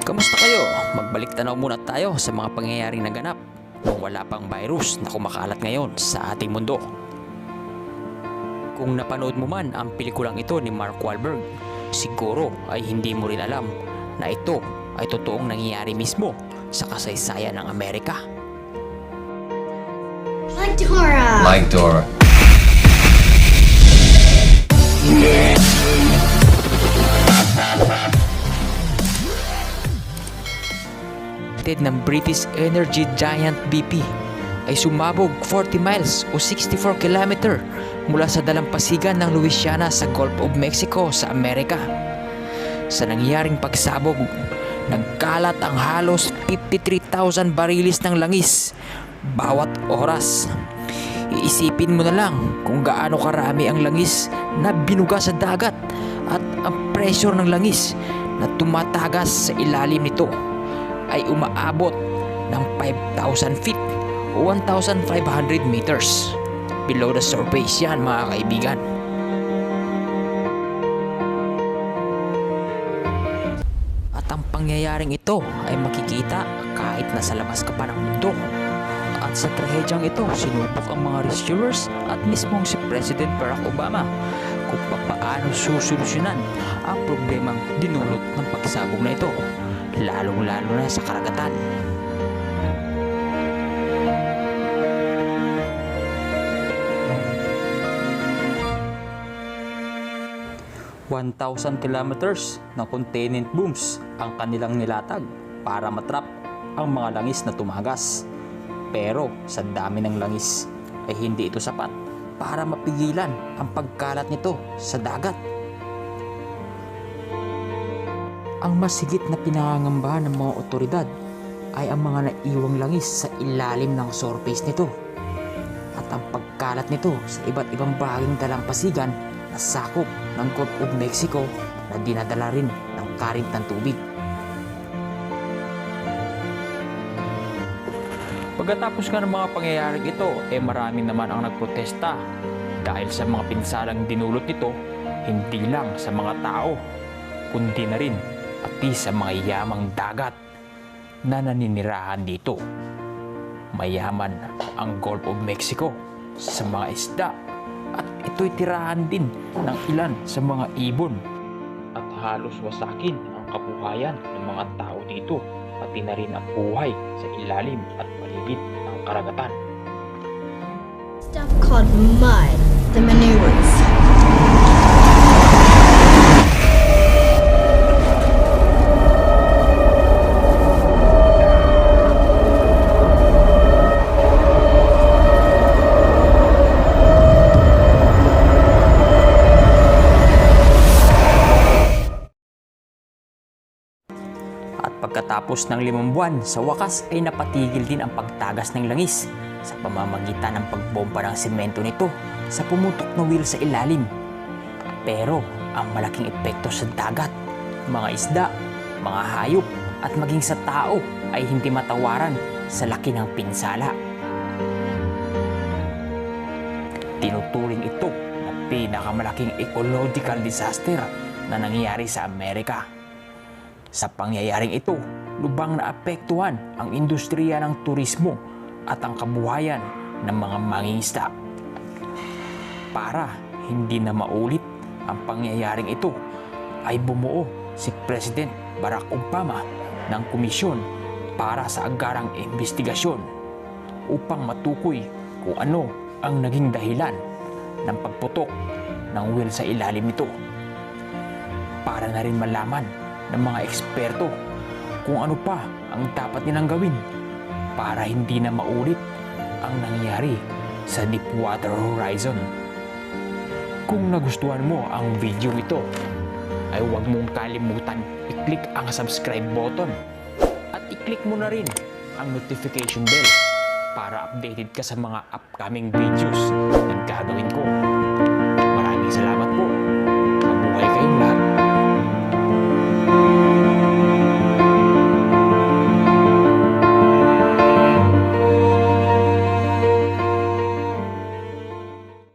Kamusta kayo? Magbalik tanaw muna tayo sa mga pangyayaring naganap nung wala pang virus na kumakalat ngayon sa ating mundo. Kung napanood mo man ang pelikulang ito ni Mark Wahlberg, siguro ay hindi mo rin alam na ito ay totoong nangyayari mismo sa kasaysayan ng Amerika. Like Dora. Like Dora. Ng British energy giant BP ay sumabog 40 miles o 64 kilometer mula sa dalampasigan ng Louisiana sa Gulf of Mexico sa Amerika. Sa nangyaring pagsabog, nagkalat ang halos 53,000 barilis ng langis bawat oras. Iisipin mo na lang kung gaano karami ang langis na binuga sa dagat at ang pressure ng langis na tumatagas sa ilalim nito ay umaabot ng 5,000 feet o 1,500 meters below the surface yan, mga kaibigan. At ang pangyayaring ito ay makikita kahit nasa labas ka pa ng mundo. At sa trahedyang ito, sinubok ang mga rescuers at mismong si President Barack Obama kung paano susolusyonan ang problemang dinulot ng pagsabog na ito, lalong-lalo na sa karagatan. "1,000 kilometers ng containment booms ang kanilang nilatag para matrap ang mga langis na tumagas. Pero sa dami ng langis ay hindi ito sapat para mapigilan ang pagkalat nito sa dagat. Ang mas higit na pinangangambahan ng mga otoridad ay ang mga naiwang langis sa ilalim ng surface nito at ang pagkalat nito sa iba't ibang bahaging dalampasigan na sakop ng Gulf of Mexico na dinadala rin ng karing ng tubig. Pagkatapos nga ng mga pangyayaring ito, marami naman ang nagprotesta dahil sa mga pinsalang dinulot nito, hindi lang sa mga tao, kundi na rin pati sa mga yamang dagat na naninirahan dito. Mayaman ang Gulf of Mexico sa mga isda at ito'y tirahan din ng ilan sa mga ibon at halos wasakin ang kabuhayan ng mga tao dito, pati na rin ang buhay sa ilalim at paligid ng karagatan. Stuff called mud. The maneuvers. Pagkatapos ng 5 buwan, sa wakas ay napatigil din ang pagtagas ng langis sa pamamagitan ng pagbomba ng semento nito sa pumutok na wheel sa ilalim. Pero ang malaking epekto sa dagat, mga isda, mga hayop at maging sa tao ay hindi matawaran sa laki ng pinsala. Tinuturing ito na pinakamalaking ecological disaster na nangyayari sa Amerika. Sa pangyayaring ito, lubang na apektuhan ang industriya ng turismo at ang kabuhayan ng mga mangingisda. Para hindi na maulit ang pangyayaring ito, ay bumuo si President Barack Obama ng komisyon para sa agarang investigasyon upang matukoy kung ano ang naging dahilan ng pagputok ng wheel sa ilalim nito. Para na rin malaman ng mga eksperto kung ano pa ang dapat nilang gawin para hindi na maulit ang nangyari sa Deepwater Horizon. Kung nagustuhan mo ang video ito, ay huwag mong kalimutan i-click ang subscribe button at i-click mo na rin ang notification bell para updated ka sa mga upcoming videos na gagawin ko.